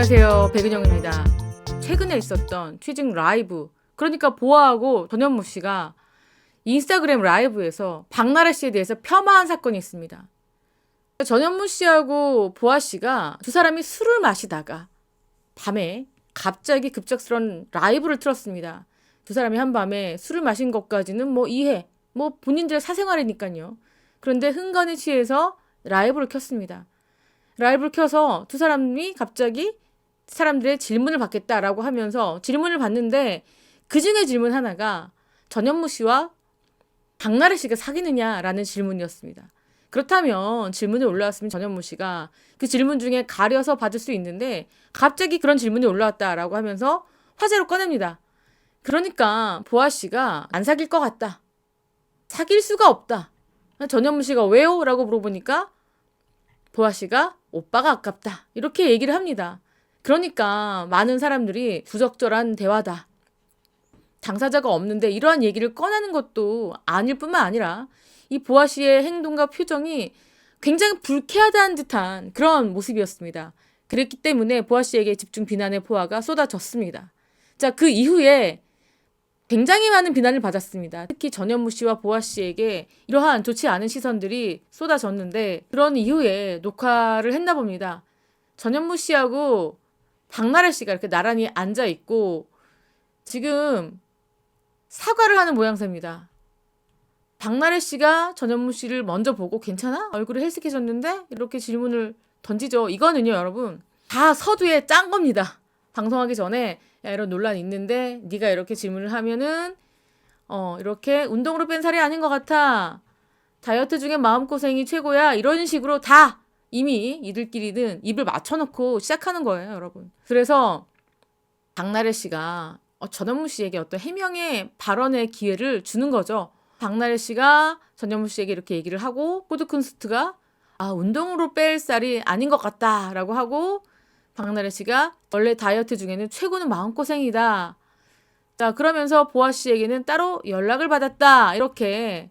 안녕하세요, 백은영입니다. 최근에 있었던 취직 라이브, 그러니까 보아하고 전현무 씨가 인스타그램 라이브에서 박나래 씨에 대해서 폄하한 사건이 있습니다. 전현무 씨하고 보아 씨가 두 사람이 술을 마시다가 밤에 갑자기 급작스런 라이브를 틀었습니다. 두 사람이 한밤에 술을 마신 것까지는 이해, 본인들의 사생활이니까요. 그런데 흥건히 취해서 라이브를 켰습니다. 라이브를 켜서 두 사람이 갑자기 사람들의 질문을 받겠다라고 하면서 질문을 받는데 그 중에 질문 하나가 전현무 씨와 박나래 씨가 사귀느냐라는 질문이었습니다. 그렇다면 질문이 올라왔으면 전현무 씨가 그 질문 중에 가려서 받을 수 있는데 갑자기 그런 질문이 올라왔다라고 하면서 화제로 꺼냅니다. 그러니까 보아 씨가 안 사귈 것 같다. 사귈 수가 없다. 전현무 씨가 왜요? 라고 물어보니까 보아 씨가 오빠가 아깝다. 이렇게 얘기를 합니다. 그러니까 많은 사람들이 부적절한 대화다. 당사자가 없는데 이러한 얘기를 꺼내는 것도 아닐 뿐만 아니라 이 보아 씨의 행동과 표정이 굉장히 불쾌하다는 듯한 그런 모습이었습니다. 그랬기 때문에 보아 씨에게 집중 비난의 포화가 쏟아졌습니다. 자, 그 이후에 굉장히 많은 비난을 받았습니다. 특히 전현무 씨와 보아 씨에게 이러한 좋지 않은 시선들이 쏟아졌는데 그런 이후에 녹화를 했나 봅니다. 전현무 씨하고 박나래 씨가 이렇게 나란히 앉아 있고 지금 사과를 하는 모양새입니다. 박나래 씨가 전현무 씨를 먼저 보고 괜찮아? 얼굴이 헬쓱해졌는데? 이렇게 질문을 던지죠. 이거는요, 여러분. 다 서두에 짠 겁니다. 방송하기 전에 야, 이런 논란이 있는데 네가 이렇게 질문을 하면은 이렇게 운동으로 뺀 살이 아닌 것 같아. 다이어트 중에 마음고생이 최고야. 이런 식으로 다 이미 이들끼리는 입을 맞춰놓고 시작하는 거예요, 여러분. 그래서 박나래 씨가 전현무 씨에게 어떤 해명의 발언의 기회를 주는 거죠. 박나래 씨가 전현무 씨에게 이렇게 얘기를 하고 포드쿤스트가 운동으로 뺄 살이 아닌 것 같다라고 하고 박나래 씨가 원래 다이어트 중에는 최고는 마음고생이다. 자, 그러면서 보아 씨에게는 따로 연락을 받았다. 이렇게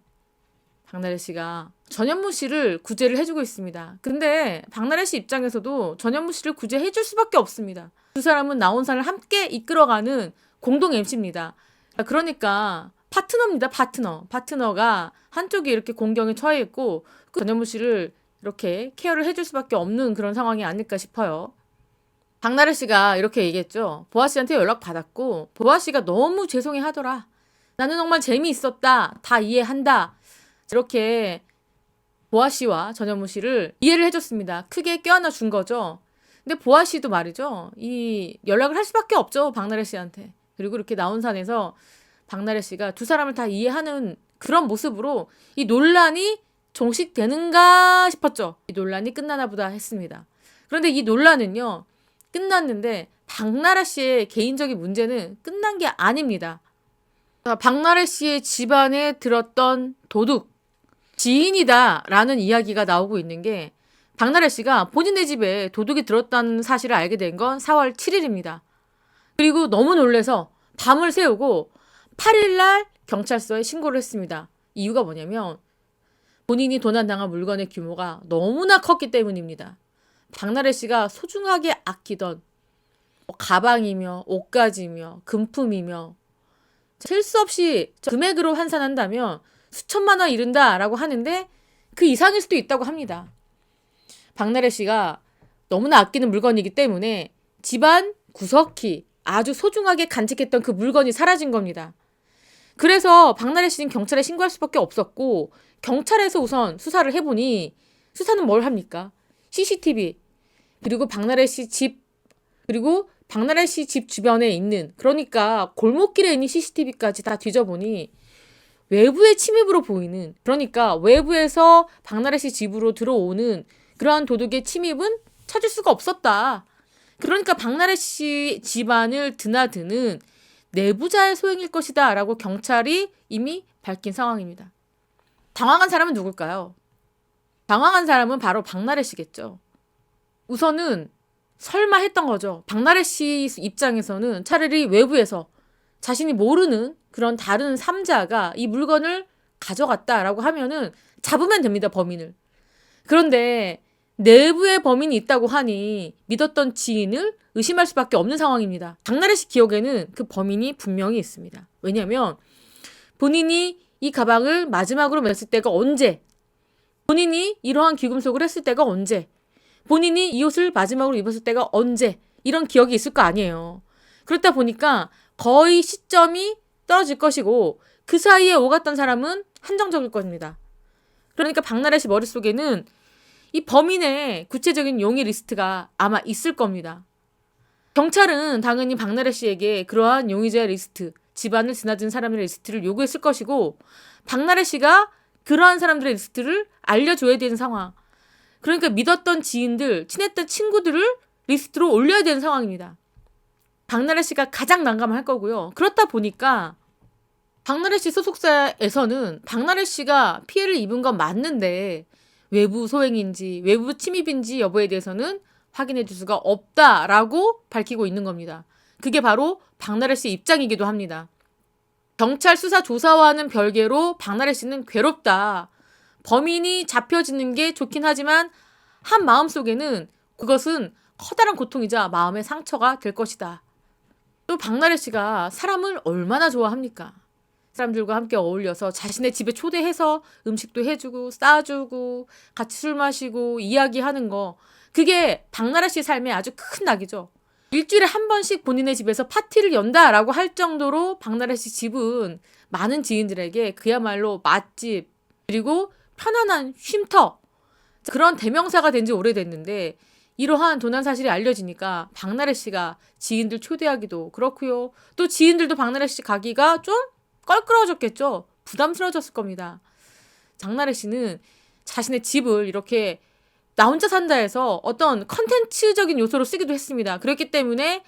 박나래 씨가 전현무 씨를 구제를 해주고 있습니다. 근데 박나래 씨 입장에서도 전현무 씨를 구제해줄 수밖에 없습니다. 두 사람은 나온산을 함께 이끌어가는 공동 MC입니다. 그러니까 파트너입니다. 파트너가 한쪽이 이렇게 공경에 처해 있고 전현무 씨를 이렇게 케어를 해줄 수밖에 없는 그런 상황이 아닐까 싶어요. 박나래 씨가 이렇게 얘기했죠. 보아 씨한테 연락 받았고 보아 씨가 너무 죄송해 하더라. 나는 정말 재미있었다. 다 이해한다. 이렇게 보아 씨와 전현무 씨를 이해를 해줬습니다. 크게 껴안아 준 거죠. 근데 보아 씨도 말이죠. 이 연락을 할 수밖에 없죠. 박나래 씨한테. 그리고 이렇게 나온산에서 박나래 씨가 두 사람을 다 이해하는 그런 모습으로 이 논란이 종식되는가 싶었죠. 이 논란이 끝나나 보다 했습니다. 그런데 이 논란은요. 끝났는데 박나래 씨의 개인적인 문제는 끝난 게 아닙니다. 박나래 씨의 집안에 들었던 도둑, 지인이다 라는 이야기가 나오고 있는 게 박나래 씨가 본인의 집에 도둑이 들었다는 사실을 알게 된 건 4월 7일입니다. 그리고 너무 놀라서 밤을 새우고 8일날 경찰서에 신고를 했습니다. 이유가 뭐냐면 본인이 도난당한 물건의 규모가 너무나 컸기 때문입니다. 박나래 씨가 소중하게 아끼던 가방이며 옷가지며 금품이며 셀 수 없이 금액으로 환산한다면 수천만 원 이른다라고 하는데 그 이상일 수도 있다고 합니다. 박나래 씨가 너무나 아끼는 물건이기 때문에 집안 구석기 아주 소중하게 간직했던 그 물건이 사라진 겁니다. 그래서 박나래 씨는 경찰에 신고할 수밖에 없었고 경찰에서 우선 수사를 해보니 수사는 뭘 합니까? CCTV 그리고 박나래 씨 집 그리고 박나래 씨 집 주변에 있는 그러니까 골목길에 있는 CCTV까지 다 뒤져보니 외부의 침입으로 보이는 그러니까 외부에서 박나래 씨 집으로 들어오는 그러한 도둑의 침입은 찾을 수가 없었다. 그러니까 박나래 씨 집안을 드나드는 내부자의 소행일 것이다 라고 경찰이 이미 밝힌 상황입니다. 당황한 사람은 누굴까요? 당황한 사람은 바로 박나래 씨겠죠. 우선은 설마 했던 거죠. 박나래 씨 입장에서는 차라리 외부에서 자신이 모르는 그런 다른 3자가 이 물건을 가져갔다라고 하면은 잡으면 됩니다, 범인을. 그런데 내부에 범인이 있다고 하니 믿었던 지인을 의심할 수밖에 없는 상황입니다. 박나래 씨 기억에는 그 범인이 분명히 있습니다. 왜냐하면 본인이 이 가방을 마지막으로 맸을 때가 언제, 본인이 이러한 귀금속을 했을 때가 언제, 본인이 이 옷을 마지막으로 입었을 때가 언제, 이런 기억이 있을 거 아니에요. 그렇다 보니까 거의 시점이 떨어질 것이고 그 사이에 오갔던 사람은 한정적일 겁니다. 그러니까 박나래 씨 머릿속에는 이 범인의 구체적인 용의 리스트가 아마 있을 겁니다. 경찰은 당연히 박나래 씨에게 그러한 용의자의 리스트, 집안을 드나든 사람들의 리스트를 요구했을 것이고 박나래 씨가 그러한 사람들의 리스트를 알려줘야 되는 상황. 그러니까 믿었던 지인들, 친했던 친구들을 리스트로 올려야 되는 상황입니다. 박나래 씨가 가장 난감할 거고요. 그렇다 보니까 박나래 씨 소속사에서는 박나래 씨가 피해를 입은 건 맞는데 외부 소행인지 외부 침입인지 여부에 대해서는 확인해 줄 수가 없다라고 밝히고 있는 겁니다. 그게 바로 박나래 씨의 입장이기도 합니다. 경찰 수사 조사와는 별개로 박나래 씨는 괴롭다. 범인이 잡혀지는 게 좋긴 하지만 한 마음속에는 그것은 커다란 고통이자 마음의 상처가 될 것이다. 또 박나래 씨가 사람을 얼마나 좋아합니까? 사람들과 함께 어울려서 자신의 집에 초대해서 음식도 해주고 싸주고 같이 술 마시고 이야기하는 거, 그게 박나래 씨 삶의 아주 큰 낙이죠. 일주일에 한 번씩 본인의 집에서 파티를 연다라고 할 정도로 박나래 씨 집은 많은 지인들에게 그야말로 맛집 그리고 편안한 쉼터, 그런 대명사가 된 지 오래됐는데 이러한 도난 사실이 알려지니까 박나래 씨가 지인들 초대하기도 그렇고요. 또 지인들도 박나래 씨 가기가 좀 껄끄러워졌겠죠. 부담스러워졌을 겁니다. 박나래 씨는 자신의 집을 이렇게 나 혼자 산다 해서 어떤 컨텐츠적인 요소로 쓰기도 했습니다. 그렇기 때문에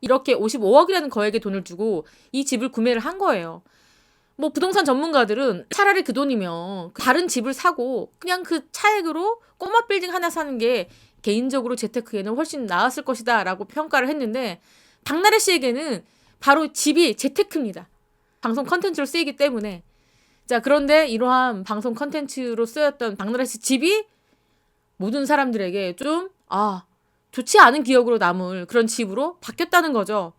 이렇게 55억이라는 거액의 돈을 주고 이 집을 구매를 한 거예요. 뭐 부동산 전문가들은 차라리 그 돈이면 다른 집을 사고 그냥 그 차액으로 꼬마 빌딩 하나 사는 게 개인적으로 재테크에는 훨씬 나았을 것이다 라고 평가를 했는데 박나래 씨에게는 바로 집이 재테크입니다. 방송 컨텐츠로 쓰이기 때문에. 자, 그런데 이러한 방송 컨텐츠로 쓰였던 박나래 씨 집이 모든 사람들에게 좀 좋지 않은 기억으로 남을 그런 집으로 바뀌었다는 거죠.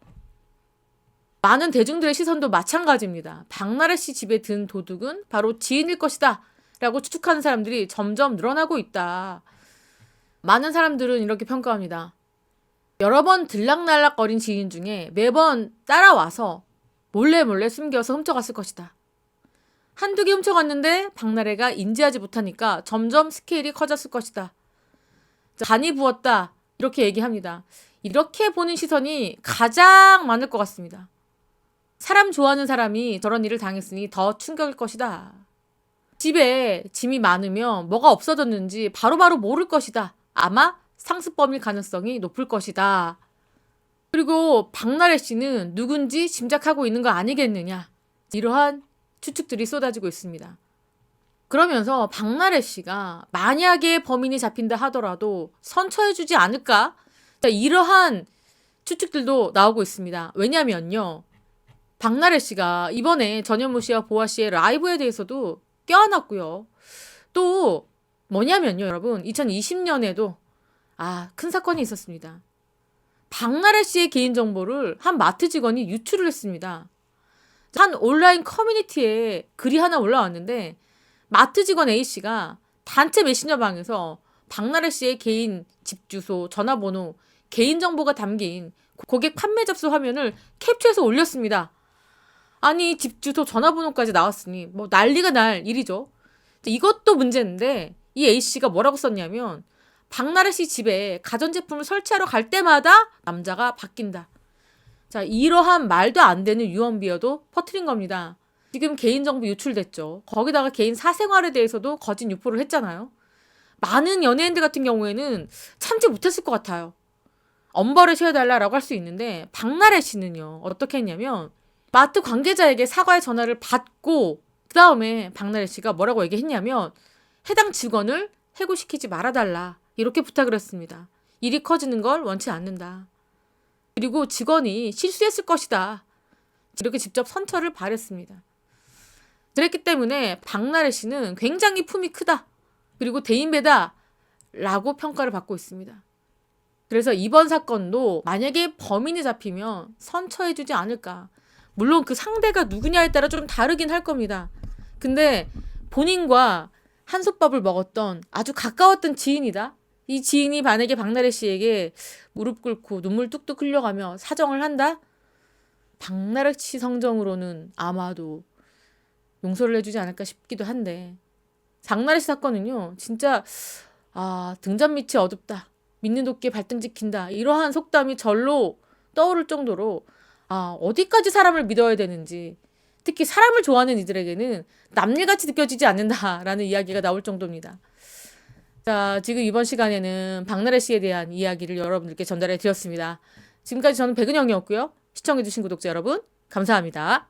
많은 대중들의 시선도 마찬가지입니다. 박나래 씨 집에 든 도둑은 바로 지인일 것이다 라고 추측하는 사람들이 점점 늘어나고 있다. 많은 사람들은 이렇게 평가합니다. 여러 번 들락날락거린 지인 중에 매번 따라와서 몰래 숨겨서 훔쳐갔을 것이다. 한두 개 훔쳐갔는데 박나래가 인지하지 못하니까 점점 스케일이 커졌을 것이다. 간이 부었다. 이렇게 얘기합니다. 이렇게 보는 시선이 가장 많을 것 같습니다. 사람 좋아하는 사람이 저런 일을 당했으니 더 충격일 것이다. 집에 짐이 많으면 뭐가 없어졌는지 바로바로 모를 것이다. 아마 상습범일 가능성이 높을 것이다. 그리고 박나래 씨는 누군지 짐작하고 있는 거 아니겠느냐. 이러한 추측들이 쏟아지고 있습니다. 그러면서 박나래 씨가 만약에 범인이 잡힌다 하더라도 선처해주지 않을까? 이러한 추측들도 나오고 있습니다. 왜냐면요. 박나래 씨가 이번에 전현무 씨와 보아 씨의 라이브에 대해서도 껴안았고요. 또 뭐냐면요, 여러분. 2020년에도 큰 사건이 있었습니다. 박나래 씨의 개인정보를 한 마트 직원이 유출을 했습니다. 한 온라인 커뮤니티에 글이 하나 올라왔는데 마트 직원 A씨가 단체 메신저방에서 박나래 씨의 개인 집 주소, 전화번호, 개인정보가 담긴 고객 판매 접수 화면을 캡처해서 올렸습니다. 아니, 집 주소, 전화번호까지 나왔으니 뭐 난리가 날 일이죠. 이것도 문제인데 이 A씨가 뭐라고 썼냐면 박나래 씨 집에 가전제품을 설치하러 갈 때마다 남자가 바뀐다. 자, 이러한 말도 안 되는 유언비어도 퍼뜨린 겁니다. 지금 개인정보 유출됐죠. 거기다가 개인 사생활에 대해서도 거짓 유포를 했잖아요. 많은 연예인들 같은 경우에는 참지 못했을 것 같아요. 엄벌을 취해달라고 할 수 있는데 박나래 씨는요. 어떻게 했냐면 마트 관계자에게 사과의 전화를 받고 그 다음에 박나래 씨가 뭐라고 얘기했냐면 해당 직원을 해고시키지 말아달라 이렇게 부탁을 했습니다. 일이 커지는 걸 원치 않는다. 그리고 직원이 실수했을 것이다. 이렇게 직접 선처를 바랬습니다. 그랬기 때문에 박나래 씨는 굉장히 품이 크다. 그리고 대인배다 라고 평가를 받고 있습니다. 그래서 이번 사건도 만약에 범인이 잡히면 선처해주지 않을까. 물론 그 상대가 누구냐에 따라 좀 다르긴 할 겁니다. 근데 본인과 한솥밥을 먹었던 아주 가까웠던 지인이다. 이 지인이 만약에 박나래 씨에게 무릎 꿇고 눈물 뚝뚝 흘려가며 사정을 한다? 박나래 씨 성정으로는 아마도 용서를 해주지 않을까 싶기도 한데, 박나래 씨 사건은요, 진짜 등잔 밑이 어둡다, 믿는 도끼에 발등 찍힌다, 이러한 속담이 절로 떠오를 정도로 어디까지 사람을 믿어야 되는지, 특히 사람을 좋아하는 이들에게는 남일같이 느껴지지 않는다라는 이야기가 나올 정도입니다. 자, 지금 이번 시간에는 박나래 씨에 대한 이야기를 여러분들께 전달해 드렸습니다. 지금까지 저는 백은영이었고요. 시청해주신 구독자 여러분, 감사합니다.